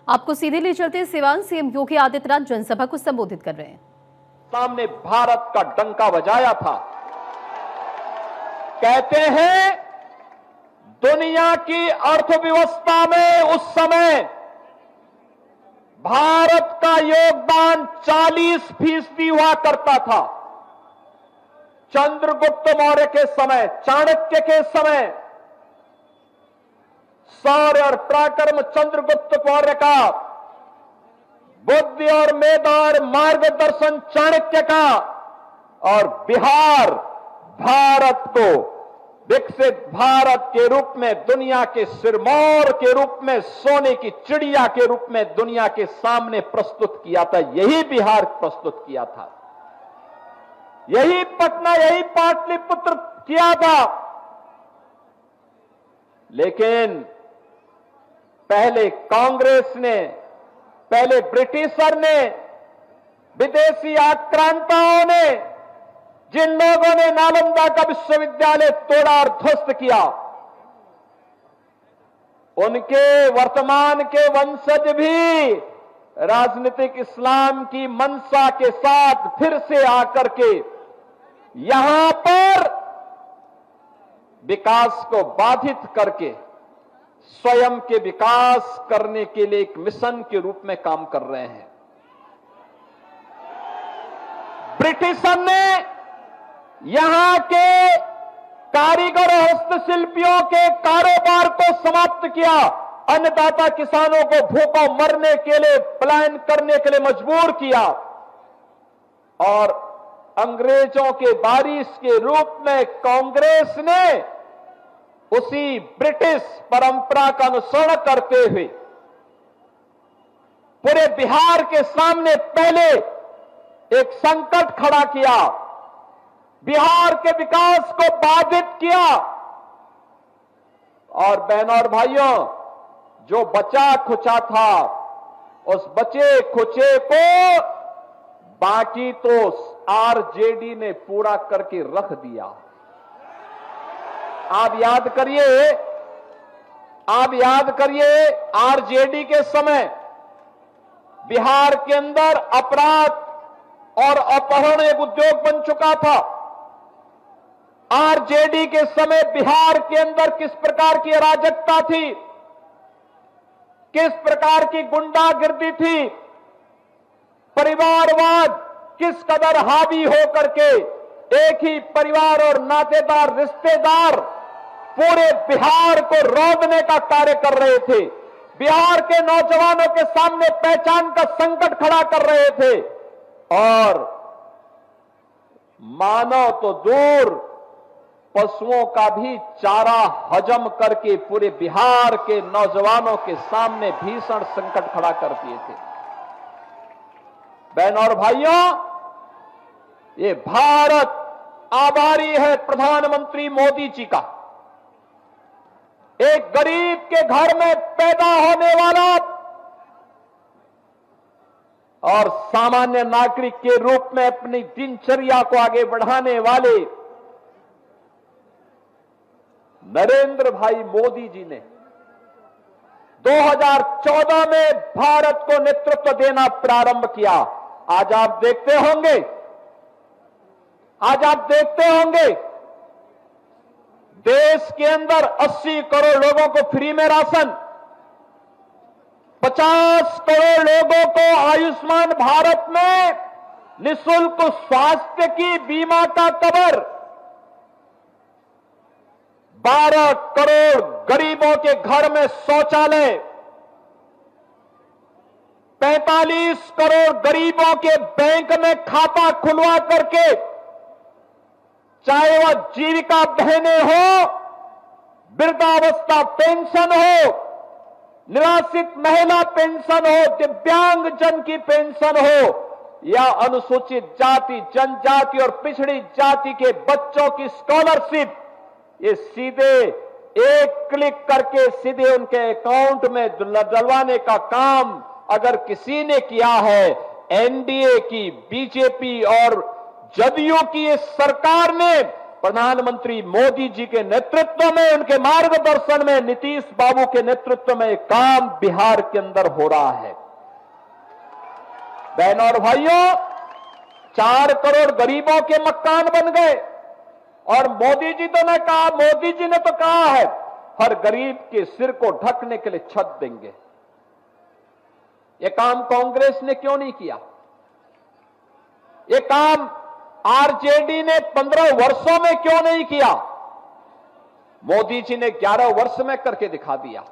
आपको सीधे ले चलते हैं सिवान। सीएम योगी आदित्यनाथ जनसभा को संबोधित कर रहे हैं। सामने भारत का डंका बजाया था। कहते हैं दुनिया की अर्थव्यवस्था में उस समय भारत का योगदान 40% हुआ करता था। चंद्रगुप्त मौर्य के समय, चाणक्य के समय, शौर्य और पराक्रम चंद्रगुप्त मौर्य का, बुद्धि और मेधा और मार्गदर्शन चाणक्य का, और बिहार भारत को विकसित भारत के रूप में, दुनिया के सिरमौर के रूप में, सोने की चिड़िया के रूप में दुनिया के सामने प्रस्तुत किया था। यही बिहार प्रस्तुत किया था, यही पटना, यही पाटलिपुत्र किया था। लेकिन पहले कांग्रेस ने, पहले ब्रिटिशर ने, विदेशी आक्रांताओं ने, जिन लोगों ने नालंदा का विश्वविद्यालय तोड़ा और ध्वस्त किया, उनके वर्तमान के वंशज भी राजनीतिक इस्लाम की मंशा के साथ फिर से आकर के यहां पर विकास को बाधित करके स्वयं के विकास करने के लिए एक मिशन के रूप में काम कर रहे हैं। ब्रिटिशर ने यहां के कारीगर और हस्तशिल्पियों के कारोबार को समाप्त किया, अन्नदाता किसानों को भूखों मरने के लिए पलायन करने के लिए मजबूर किया, और अंग्रेजों के बारिश के रूप में कांग्रेस ने उसी ब्रिटिश परंपरा का अनुसरण करते हुए पूरे बिहार के सामने पहले एक संकट खड़ा किया, बिहार के विकास को बाधित किया। और बहनों और भाइयों, जो बचा खुचा था, उस बचे खुचे को बाकी तो आरजेडी ने पूरा करके रख दिया। आप याद करिए आरजेडी के समय बिहार के अंदर अपराध और अपहरण एक उद्योग बन चुका था। आरजेडी के समय बिहार के अंदर किस प्रकार की अराजकता थी, किस प्रकार की गुंडागिर्दी थी, परिवारवाद किस कदर हावी होकर के एक ही परिवार और नातेदार रिश्तेदार पूरे बिहार को रौंदने का कार्य कर रहे थे, बिहार के नौजवानों के सामने पहचान का संकट खड़ा कर रहे थे, और मानव तो दूर पशुओं का भी चारा हजम करके पूरे बिहार के नौजवानों के सामने भीषण संकट खड़ा कर दिए थे। बहनों और भाइयों, ये भारत आभारी है प्रधानमंत्री मोदी जी का। एक गरीब के घर में पैदा होने वाला और सामान्य नागरिक के रूप में अपनी दिनचर्या को आगे बढ़ाने वाले नरेंद्र भाई मोदी जी ने 2014 में भारत को नेतृत्व देना प्रारंभ किया। आज आप देखते होंगे देश के अंदर 80 करोड़ लोगों को फ्री में राशन, 50 करोड़ लोगों को आयुष्मान भारत में निःशुल्क स्वास्थ्य की बीमा का कवर, 12 करोड़ गरीबों के घर में शौचालय, 45 करोड़ गरीबों के बैंक में खाता खुलवा करके, चाहे वह जीविका बहनें हो, वृद्धावस्था पेंशन हो, निराश्रित महिला पेंशन हो, दिव्यांग जन की पेंशन हो, या अनुसूचित जाति, जनजाति और पिछड़ी जाति के बच्चों की स्कॉलरशिप, ये सीधे एक क्लिक करके सीधे उनके अकाउंट में डलवाने का काम अगर किसी ने किया है, एनडीए की, बीजेपी और जदयू की इस सरकार ने प्रधानमंत्री मोदी जी के नेतृत्व में, उनके मार्गदर्शन में, नीतीश बाबू के नेतृत्व में काम बिहार के अंदर हो रहा है। बहनों और भाइयों, 4 करोड़ गरीबों के मकान बन गए और मोदी जी ने तो कहा है हर गरीब के सिर को ढकने के लिए छत देंगे। यह काम कांग्रेस ने क्यों नहीं किया? यह काम आरजेडी ने 15 वर्षों में क्यों नहीं किया? मोदी जी ने 11 वर्ष में करके दिखा दिया।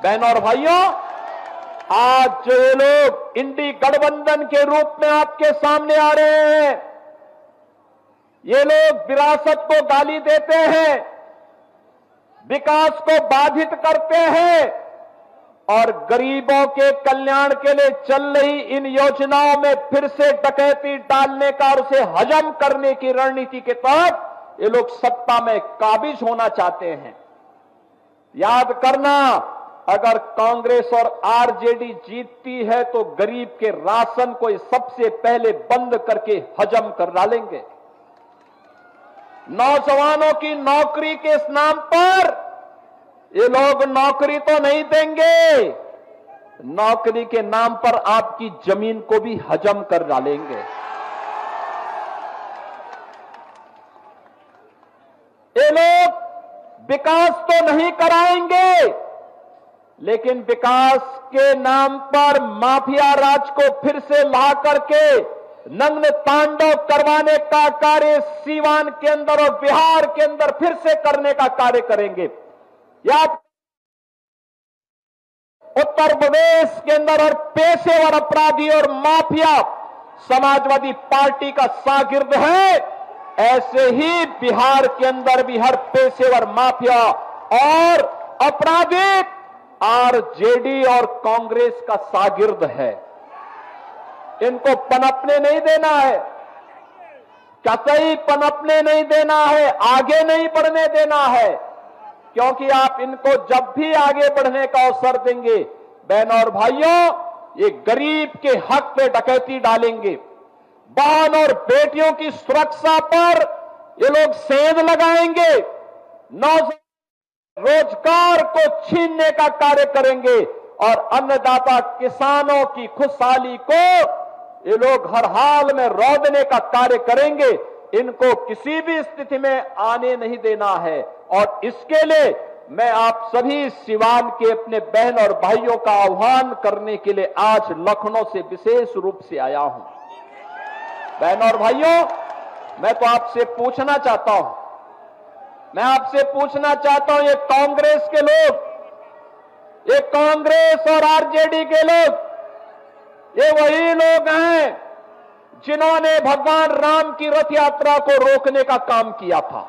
बहनों और भाइयों, आज जो ये लोग इंडी गठबंधन के रूप में आपके सामने आ रहे हैं, ये लोग विरासत को गाली देते हैं, विकास को बाधित करते हैं और गरीबों के कल्याण के लिए चल रही इन योजनाओं में फिर से डकैती डालने का और उसे हजम करने की रणनीति के तहत ये लोग सत्ता में काबिज होना चाहते हैं। याद करना, अगर कांग्रेस और आरजेडी जीतती है तो गरीब के राशन को सबसे पहले बंद करके हजम कर डालेंगे। नौजवानों की नौकरी के इस नाम पर ये लोग नौकरी तो नहीं देंगे, नौकरी के नाम पर आपकी जमीन को भी हजम कर डालेंगे। ये लोग विकास तो नहीं कराएंगे, लेकिन विकास के नाम पर माफिया राज को फिर से ला करके नग्न तांडव करवाने का कार्य सीवान के अंदर और बिहार के अंदर फिर से करने का कार्य करेंगे। या उत्तर प्रदेश के अंदर और पेशेवर अपराधी और माफिया समाजवादी पार्टी का शागिर्द है, ऐसे ही बिहार के अंदर भी हर पेशेवर माफिया और अपराधी आरजेडी और कांग्रेस का शागिर्द है। इनको पनपने नहीं देना है, कतई पनपने नहीं देना है, आगे नहीं बढ़ने देना है, क्योंकि आप इनको जब भी आगे बढ़ने का अवसर देंगे, बहनों और भाइयों, ये गरीब के हक पे डकैती डालेंगे। बहन और बेटियों की सुरक्षा पर ये लोग सेंध लगाएंगे, रोजगार को छीनने का कार्य करेंगे और अन्नदाता किसानों की खुशहाली को ये लोग हर हाल में रौंदने का कार्य करेंगे। इनको किसी भी स्थिति में आने नहीं देना है और इसके लिए मैं आप सभी सिवान के अपने बहन और भाइयों का आह्वान करने के लिए आज लखनऊ से विशेष रूप से आया हूं। बहनों और भाइयों, मैं तो आपसे पूछना चाहता हूं, ये कांग्रेस के लोग, ये कांग्रेस और आरजेडी के लोग, ये वही लोग हैं जिन्होंने भगवान राम की रथ यात्रा को रोकने का काम किया था।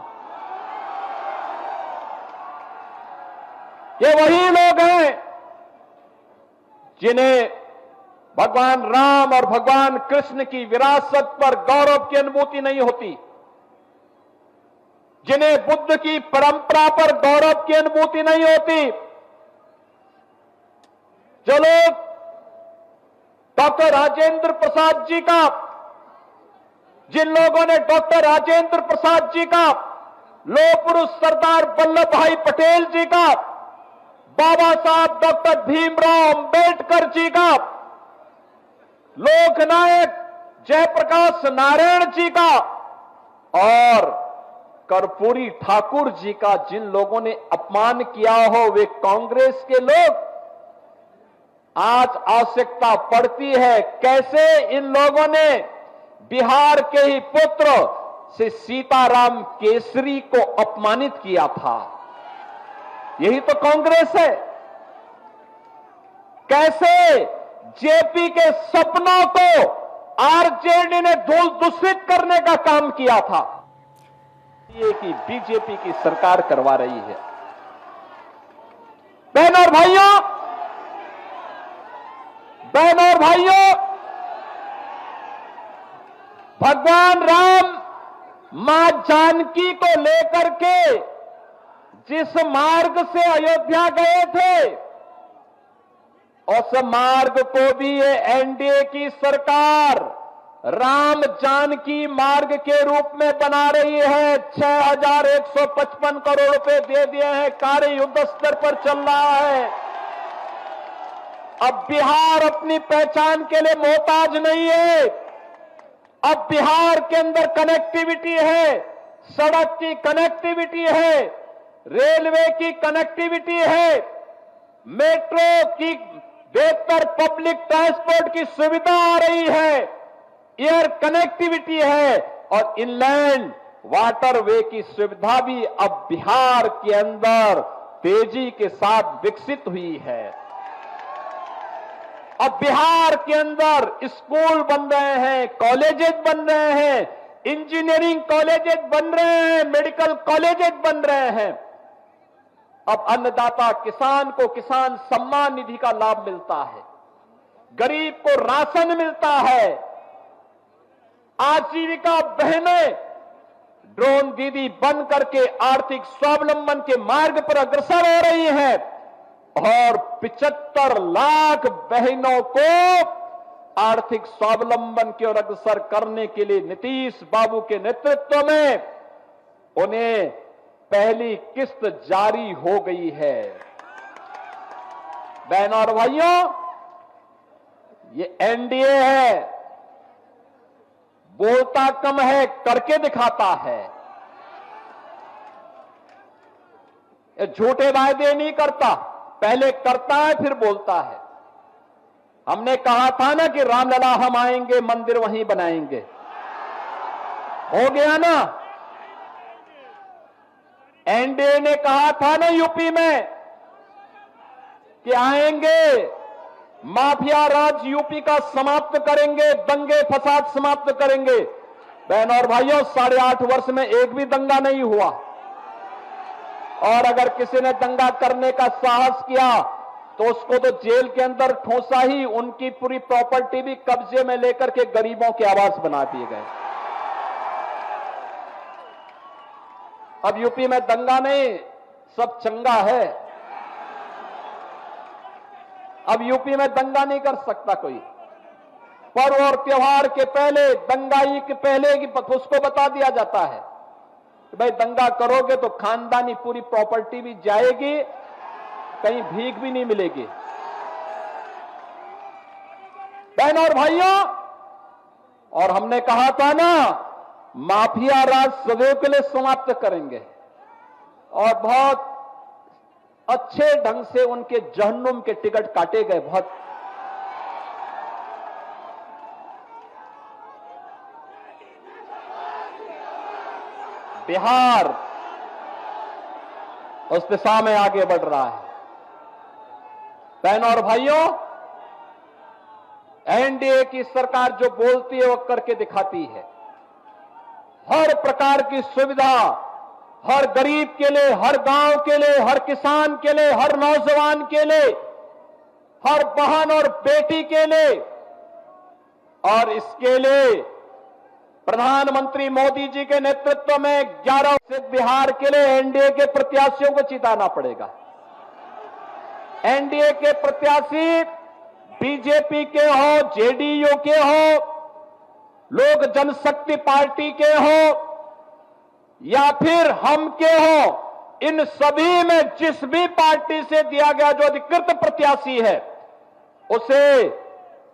ये वही लोग हैं जिन्हें भगवान राम और भगवान कृष्ण की विरासत पर गौरव की अनुभूति नहीं होती, जिन्हें बुद्ध की परंपरा पर गौरव की अनुभूति नहीं होती, जो लोग डॉक्टर राजेंद्र प्रसाद जी का, जिन लोगों ने डॉक्टर राजेंद्र प्रसाद जी का, लौह पुरुष सरदार वल्लभ भाई पटेल जी का, बाबा साहब डॉक्टर भीमराव अंबेडकर जी का, लोकनायक जयप्रकाश नारायण जी का और कर्पूरी ठाकुर जी का जिन लोगों ने अपमान किया हो, वे कांग्रेस के लोग। आज आवश्यकता पड़ती है कैसे इन लोगों ने बिहार के ही पुत्र से सीताराम केसरी को अपमानित किया था। यही तो कांग्रेस है। कैसे जेपी के सपनों को आरजेडी ने दूषित करने का काम किया था, ये कि बीजेपी की सरकार करवा रही है। बहनों और भाइयों, भगवान राम मां जानकी को लेकर के जिस मार्ग से अयोध्या गए थे, उस मार्ग को भी ये एनडीए की सरकार राम जानकी मार्ग के रूप में बना रही है। 6,155 करोड़ रुपए दे दिए हैं, कार्य युद्ध स्तर पर चल रहा है। अब बिहार अपनी पहचान के लिए मोहताज नहीं है। अब बिहार के अंदर कनेक्टिविटी है, सड़क की कनेक्टिविटी है, रेलवे की कनेक्टिविटी है, मेट्रो की बेहतर पब्लिक ट्रांसपोर्ट की सुविधा आ रही है, एयर कनेक्टिविटी है और इनलैंड वाटरवे की सुविधा भी अब बिहार के अंदर तेजी के साथ विकसित हुई है। अब बिहार के अंदर स्कूल बन रहे हैं, कॉलेजेस बन रहे हैं, इंजीनियरिंग कॉलेजेस बन रहे हैं, मेडिकल कॉलेजेस बन रहे हैं। अब अन्नदाता किसान को किसान सम्मान निधि का लाभ मिलता है, गरीब को राशन मिलता है, आजीविका बहनें ड्रोन दीदी बन करके आर्थिक स्वावलंबन के मार्ग पर अग्रसर हो रही हैं और 75 लाख बहनों को आर्थिक स्वावलंबन की ओर अग्रसर करने के लिए नीतीश बाबू के नेतृत्व में उन्हें पहली किस्त जारी हो गई है। बहनों और भाइयों, ये एनडीए है, बोलता कम है, करके दिखाता है। ये झूठे वायदे नहीं करता, पहले करता है फिर बोलता है। हमने कहा था ना कि रामलला हम आएंगे, मंदिर वहीं बनाएंगे, हो गया ना। एनडीए ने कहा था ना यूपी में कि आएंगे, माफिया राज यूपी का समाप्त करेंगे, दंगे फसाद समाप्त करेंगे। बहनों और भाइयों, 8.5 वर्ष में एक भी दंगा नहीं हुआ और अगर किसी ने दंगा करने का साहस किया तो उसको तो जेल के अंदर ठोसा ही, उनकी पूरी प्रॉपर्टी भी कब्जे में लेकर के गरीबों के आवास बना दिए गए। अब यूपी में दंगा नहीं, सब चंगा है। अब यूपी में दंगा नहीं कर सकता कोई। पर्व और त्योहार के पहले, दंगाई के पहले की उसको बता दिया जाता है कि भाई दंगा करोगे तो खानदानी पूरी प्रॉपर्टी भी जाएगी, कहीं भीख भी नहीं मिलेगी। बहनों और भाइयों, और हमने कहा था ना, माफिया राज सदैव के लिए समाप्त करेंगे और बहुत अच्छे ढंग से उनके जहन्नुम के टिकट काटे गए। बहुत बिहार उस दिशा में आगे बढ़ रहा है। बहनों और भाइयों, एनडीए की सरकार जो बोलती है वो करके दिखाती है। हर प्रकार की सुविधा हर गरीब के लिए, हर गांव के लिए, हर किसान के लिए, हर नौजवान के लिए, हर बहन और बेटी के लिए, और इसके लिए प्रधानमंत्री मोदी जी के नेतृत्व में 11 से बिहार के लिए एनडीए के प्रत्याशियों को जिताना पड़ेगा। एनडीए के प्रत्याशी बीजेपी के हो, जेडीयू के हो, लोक जनशक्ति पार्टी के हो या फिर हम के हो, इन सभी में जिस भी पार्टी से दिया गया जो अधिकृत प्रत्याशी है उसे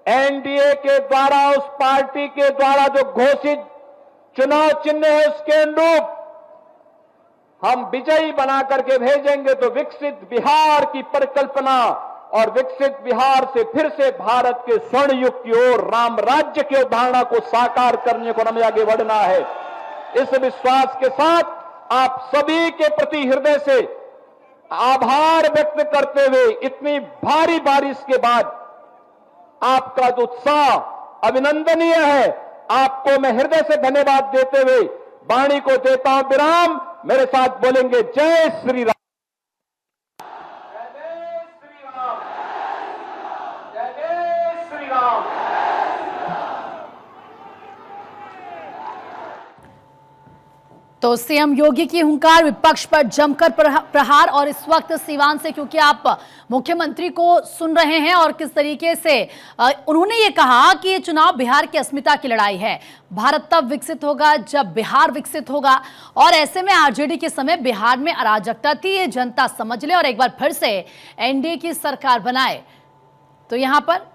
एनडीए के द्वारा, उस पार्टी के द्वारा जो घोषित चुनाव चिन्ह है उसके अनुरूप हम विजयी बना करके भेजेंगे तो विकसित बिहार की परिकल्पना और विकसित बिहार से फिर से भारत के स्वर्ण युग की ओर, राम राज्य की अवधारणा को साकार करने को हमें आगे बढ़ना है। इस विश्वास के साथ आप सभी के प्रति हृदय से आभार व्यक्त करते हुए, इतनी भारी बारिश के बाद आपका जो उत्साह अभिनंदनीय है, आपको मैं हृदय से धन्यवाद देते हुए वाणी को देता हूं विराम। मेरे साथ बोलेंगे जय श्री राम। जय श्री राम, जय श्री राम। तो सीएम योगी की हुंकार, विपक्ष पर जमकर प्रहार। और इस वक्त सीवान से, क्योंकि आप मुख्यमंत्री को सुन रहे हैं और किस तरीके से उन्होंने ये कहा कि ये चुनाव बिहार की अस्मिता की लड़ाई है। भारत तब विकसित होगा जब बिहार विकसित होगा, और ऐसे में आरजेडी के समय बिहार में अराजकता थी, ये जनता समझ ले और एक बार फिर से एनडीए की सरकार बनाए। तो यहां पर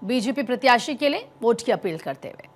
बीजेपी प्रत्याशी के लिए वोट की अपील करते हुए